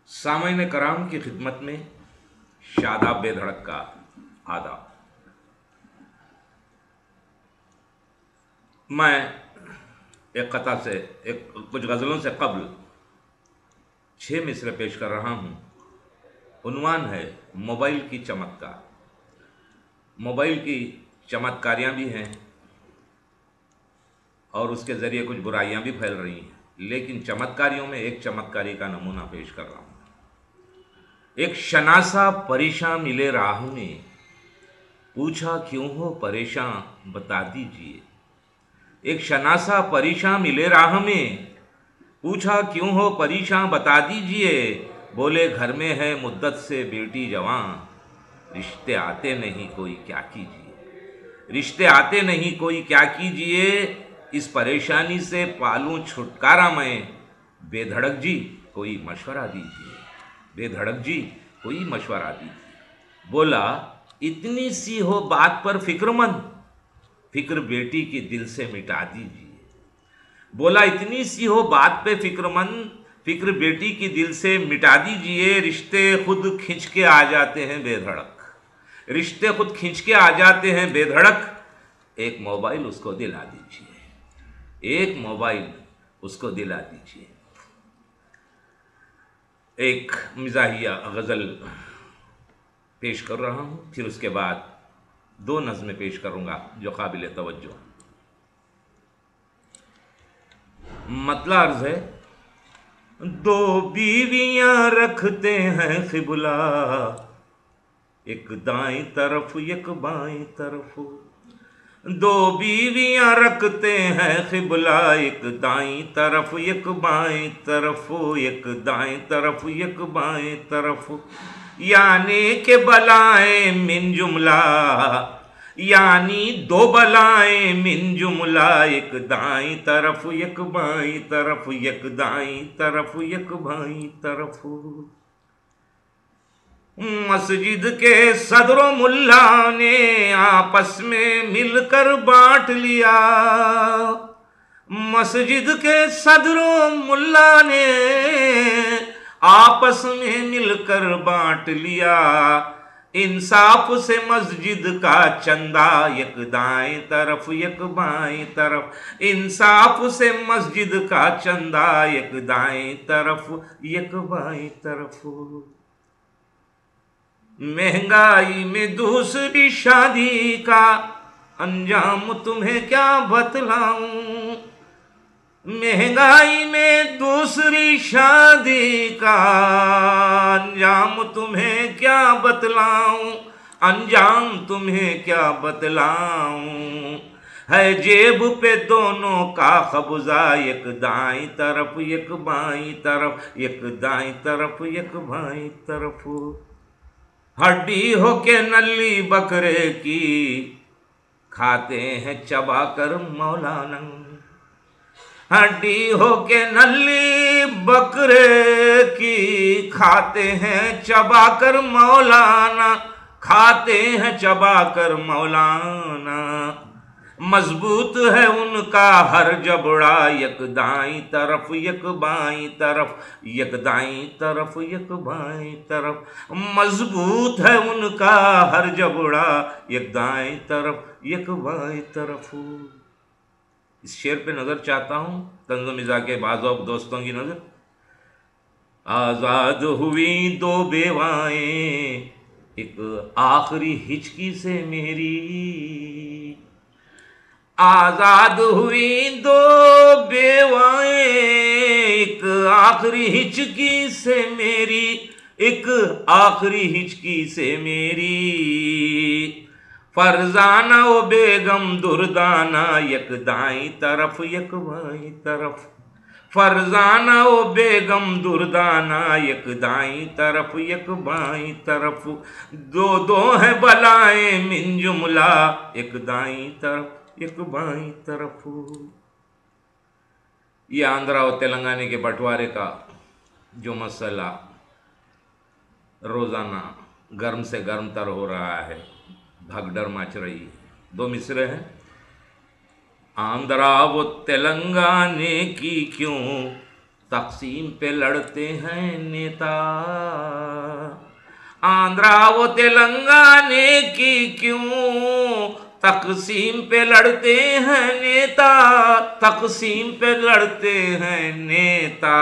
सामाईन कराम की खिदमत में शादाब बेधड़क का आदाब। मैं एक कथा से कुछ गज़लों से कबल 6 मिसरे पेश कर रहा हूँ। उन्वान है मोबाइल की चमत्कार। मोबाइल की चमत्कारियाँ भी हैं और उसके ज़रिए कुछ बुराइयाँ भी फैल रही हैं, लेकिन चमत्कारियों में एक चमत्कारी का नमूना पेश कर रहा हूँ। एक शनासा परेशान मिले राह में, पूछा क्यों हो परेशान बता दीजिए। एक शनासा परेशान मिले राह में, पूछा क्यों हो परेशान बता दीजिए। बोले घर में है मुद्दत से बेटी जवान, रिश्ते आते नहीं कोई क्या कीजिए। रिश्ते आते नहीं कोई क्या कीजिए, इस परेशानी से पालूं छुटकारा मैं। बेधड़क जी कोई मशवरा दीजिए, बेधड़क जी कोई मशवरा दीजिए। बोला इतनी सी हो बात पर फिक्रमंद, फिक्र बेटी की दिल से मिटा दीजिए। बोला इतनी सी हो बात पे फिक्रमंद, फिक्र बेटी की दिल से मिटा दीजिए। रिश्ते खुद खिंच के आ जाते हैं बेधड़क, रिश्ते खुद खिंच के आ जाते हैं बेधड़क। एक मोबाइल उसको दिला दीजिए, एक मोबाइल उसको दिला दीजिए। एक मिजाहिया गज़ल पेश कर रहा हूँ, फिर उसके बाद 2 नज़्में पेश करूँगा जो काबिल तवज्जो। मतलब अर्ज़ है, 2 बीवियाँ रखते हैं क़िबला, एक दाएं तरफ एक बाएं तरफ। 2 बीवियाँ रखते हैं क़िबला, एक दाएं तरफ एक बाएं तरफ, एक दाएं तरफ एक बाएं तरफ। यानी के बलाएं मिन जुमला, यानी 2 बलाएं मिन जुमला। एक दाएं तरफ एक बाएं तरफ, एक दाएं तरफ एक बाएं तरफ। मस्जिद के सदरों मुल्ला ने आपस में मिलकर बांट लिया। मस्जिद के सदरों मुल्ला ने आपस में मिलकर बांट लिया। इंसाफ से मस्जिद का चंदा, एक दाएं तरफ एक बाएं तरफ। इंसाफ से मस्जिद का चंदा, एक दाएं तरफ एक बाएं तरफ। महंगाई में दूसरी शादी का अंजाम तुम्हें क्या बतलाऊं। महंगाई में दूसरी शादी का अंजाम तुम्हें क्या बतलाऊं, अंजाम तुम्हें क्या बतलाऊं। है जेब पे दोनों का कब्जा, एक दाएं तरफ एक बाएं तरफ, एक दाएं तरफ एक बाएं तरफ। हड्डी हो के नली बकरे की, खाते हैं चबा कर मौलाना। हड्डी हो के नली बकरे की, खाते हैं चबा कर मौलाना, खाते हैं चबा कर मौलाना। मजबूत है उनका हर जबड़ा, एक दाईं तरफ एक बाईं तरफ, एक दाईं तरफ एक बाईं तरफ। मजबूत है उनका हर जबड़ा, एक दाईं तरफ एक बाईं तरफ। इस शेर पे नजर चाहता हूं, तंज़ो मिज़ा के बाज़ौक़ दोस्तों की नजर। आजाद हुई 2 बेवाएं, एक आखिरी हिचकी से मेरी। आजाद हुई 2 बेवाएं, एक आखिरी हिचकी से मेरी, एक आखिरी हिचकी से मेरी। फरजाना ओ बेगम दुर्दाना, एक दाईं तरफ एक बाईं तरफ। फरजाना ओ बेगम दुर्दाना, एक दाईं तरफ एक बाईं तरफ। 2 है बलाएं मिन जुमला, एक दाईं तरफ एक बाईं तरफ। ये आंध्रा और तेलंगाना के बंटवारे का जो मसला रोज़ाना गर्म से गर्म तर हो रहा है, भगदड़ मच रही है। 2 मिसरे हैं। आंध्रा वो तेलंगाने की क्यों तकसीम पे लड़ते हैं नेता। आंध्रा व तेलंगाने की क्यों तकसीम पे लड़ते हैं नेता, तकसीम पे लड़ते हैं नेता।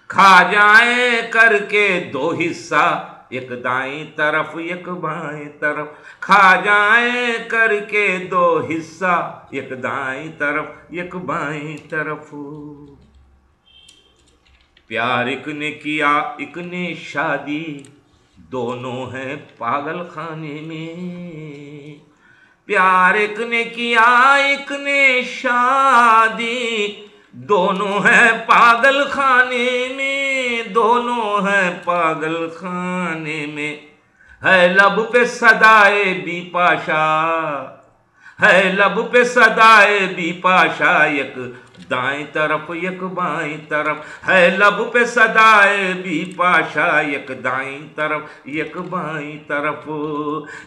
खा जाए करके दो हिस्सा, एक दाईं तरफ एक बाएं तरफ, खा जाए करके दो हिस्सा, एक दाईं तरफ एक बाएं तरफ। प्यार एक ने किया एक ने शादी, दोनों हैं पागल खाने में। प्यार एक ने किया एक ने शादी, दोनों हैं पागल खाने में, दोनों हैं पागल खाने में। है लब पे सदाए बिपाशा, है लब पे सदाए बिपाशा, एक दाएं तरफ एक बाएं तरफ, है लब पे सदाए बिपाशा, एक दाएं तरफ एक बाएं तरफ।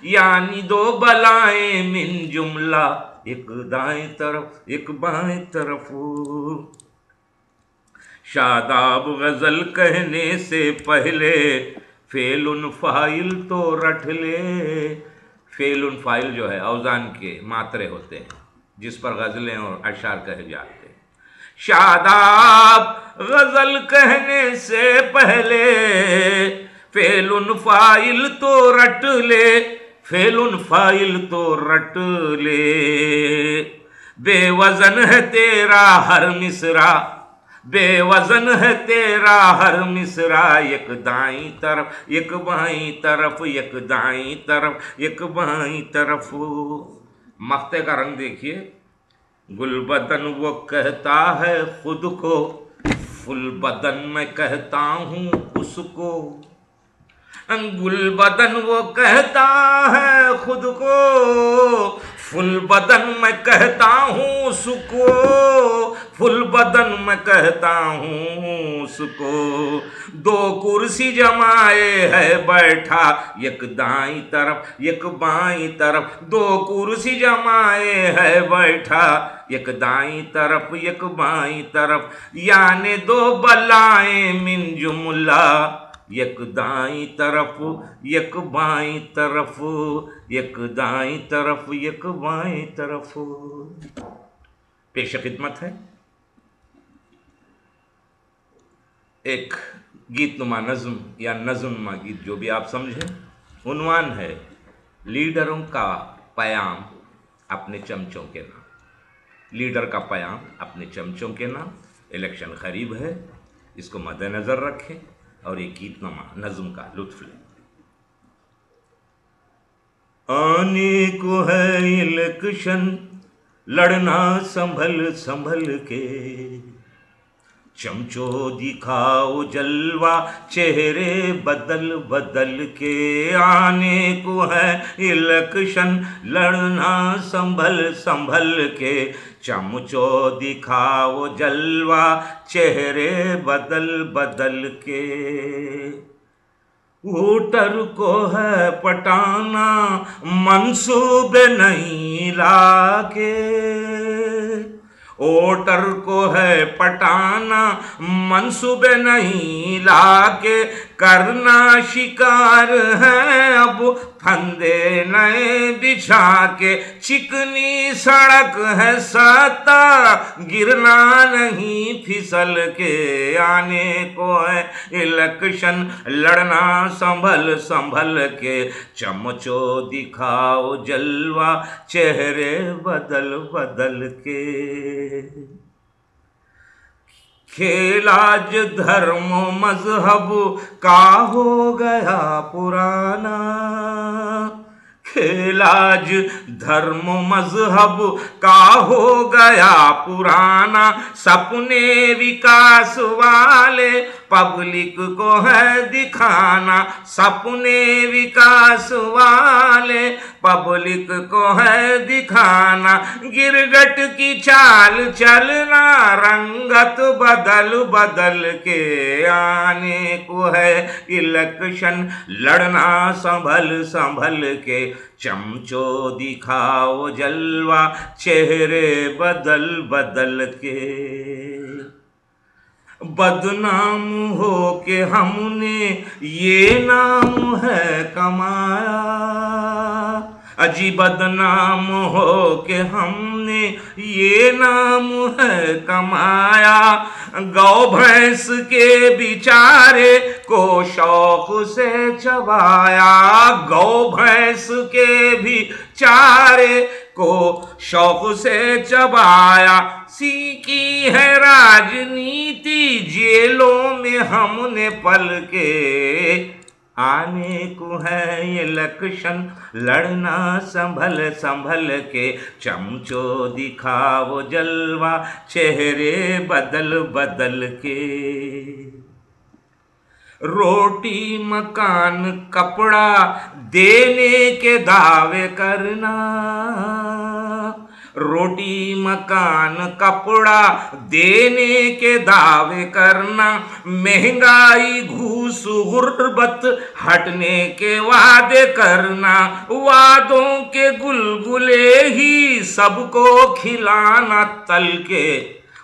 यानी दो बलाएं मिन जुमला, एक दाएं तरफ एक बाएं तरफ। शादाब गजल कहने से पहले फेलुन फाइल तो रट ले। फेलुन फाइल जो है औजान के मात्रे होते हैं जिस पर गजलें और अशार कहे जाते हैं। शादाब गजल कहने से पहले फेलुन फाइल तो रट ले, फेलुन फाइल तो रट ले। बेवजन है तेरा हर मिसरा, बेवजन है तेरा हर मिसरा, एक दाईं तरफ एक बाईं तरफ, एक दाईं तरफ एक बाईं तरफ। मक्ते का रंग देखिए, गुलबदन वो कहता है खुद को, फुल बदन मैं कहता हूँ उसको। गुलबदन वो कहता है खुद को, फुल बदन मैं कहता हूँ उसको, फुल बदन मैं कहता हूँ उसको। दो कुर्सी जमाए है बैठा, एक दाईं तरफ एक बाईं तरफ, दो कुर्सी जमाए है बैठा, एक दाईं तरफ एक बाईं तरफ। यानी दो बलाएं मिन जुमला, एक दाईं तरफ एक बाईं तरफ, एक दाईं तरफ एक बाईं तरफ। पेश खिदमत है एक गीतनुमा नज़्म या नज़्म गीत, जो भी आप समझें। उन्वान है लीडरों का पयाम अपने चमचों के नाम। लीडर का पयाम अपने चमचों के नाम। इलेक्शन करीब है, इसको मद्देनज़र रखें और एक गीतनुमा नज़्म का लुत्फ़ लें। आने को है इलेक्शन, लड़ना संभल संभल के, चमचो दिखाओ जलवा चेहरे बदल बदल के। आने को है इलेक्शन, लड़ना संभल संभल के, चमचो दिखाओ जलवा चेहरे बदल बदल के। वोटर को है पटाना मंसूबे नहीं लाके, वोटर को है पटाना मंसूबे नहीं लाके। करना शिकार है अब फंदे नए बिछा के, चिकनी सड़क है सत्ता गिरना नहीं फिसल के। आने को है इलेक्शन, लड़ना संभल संभल के, चमचो दिखाओ जलवा चेहरे बदल बदल के। खेलाज धर्म मजहब का हो गया पुराना, खेलाज धर्म मजहब का हो गया पुराना। सपने विकास वाले पब्लिक को है दिखाना, सपने विकास वाले पब्लिक को है दिखाना। गिरगट की चाल चलना रंगत बदल बदल के। आने को है इलेक्शन, लड़ना संभल संभल के, चमचो दिखाओ जलवा चेहरे बदल बदल के। बदनाम हो के हमने ये नाम है कमाया, अजी बदनाम हो के हमने ये नाम है कमाया। गौ भैंस के बिचारे को शौक से चबाया, गौ भैंस के भी चारे को शौक से चबाया। सीखी है राजनीति जेलों में हमने पल के, आने को है ये इलेक्शन लड़ना संभल संभल के। चमचो दिखाओ जलवा चेहरे बदल बदल के, रोटी मकान कपड़ा देने के दावे करना, रोटी मकान कपड़ा देने के दावे करना। महंगाई घूस गुर्बत हटने के वादे करना, वादों के गुलगुले ही सबको खिलाना तल के,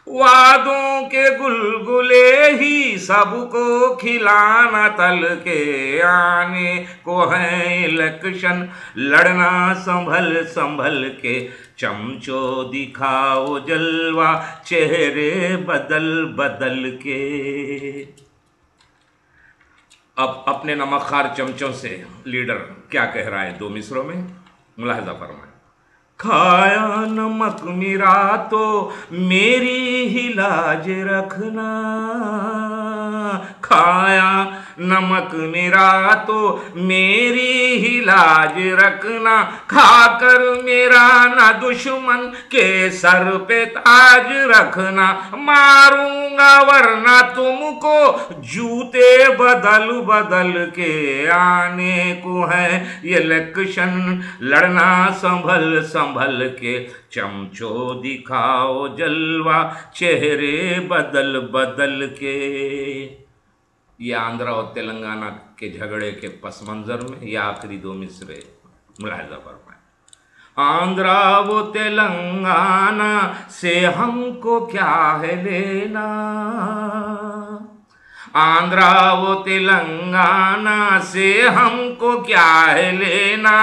वादों के गुलगुले ही सबको खिलाना तल के। आने को है इलेक्शन लड़ना संभल संभल के, चमचो दिखाओ जलवा चेहरे बदल बदल के। अब अपने नमकखार चमचों से लीडर क्या कह रहा है, दो मिसरों में मुलाहिजा फरमाए। खाया नमक मेरा तो मेरी ही लाज रखना, खाया नमक मेरा तो मेरी ही लाज रखना। खाकर मेरा ना दुश्मन के सर पे ताज रखना, मारूंगा वरना तुमको जूते बदल बदल के। आने को है ये इलेक्शन लड़ना संभल संभल के, चमचो दिखाओ जलवा चेहरे बदल बदल के। ये आंध्रा और तेलंगाना के झगड़े के पस मंजर में ये आखिरी दो मिसरे मुलाहिजा फरमाए। आंध्रा वो तेलंगाना से हमको क्या है लेना, आंध्रा वो तेलंगाना से हमको क्या है लेना।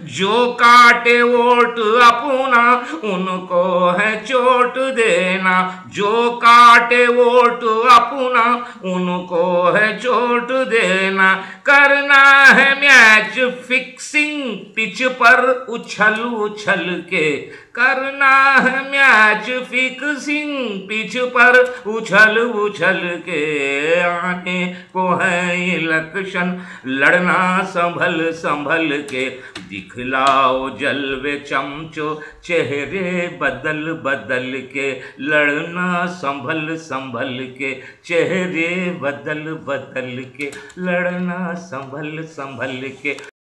जो काटे वोट अपना उनको है चोट देना, जो काटे वोट अपना उनको है चोट देना। करना है मैच फिक्सिंग पिच पर उछल उछल के, करना है मैच फिक्सिंग पिच पर उछल उछल के। आने को है इलेक्शन लड़ना संभल संभल के, दिखलाओ जलवे चमचो चेहरे बदल बदल के। लड़ना संभल संभल के चेहरे बदल बदल के, लड़ना संभल संभल के।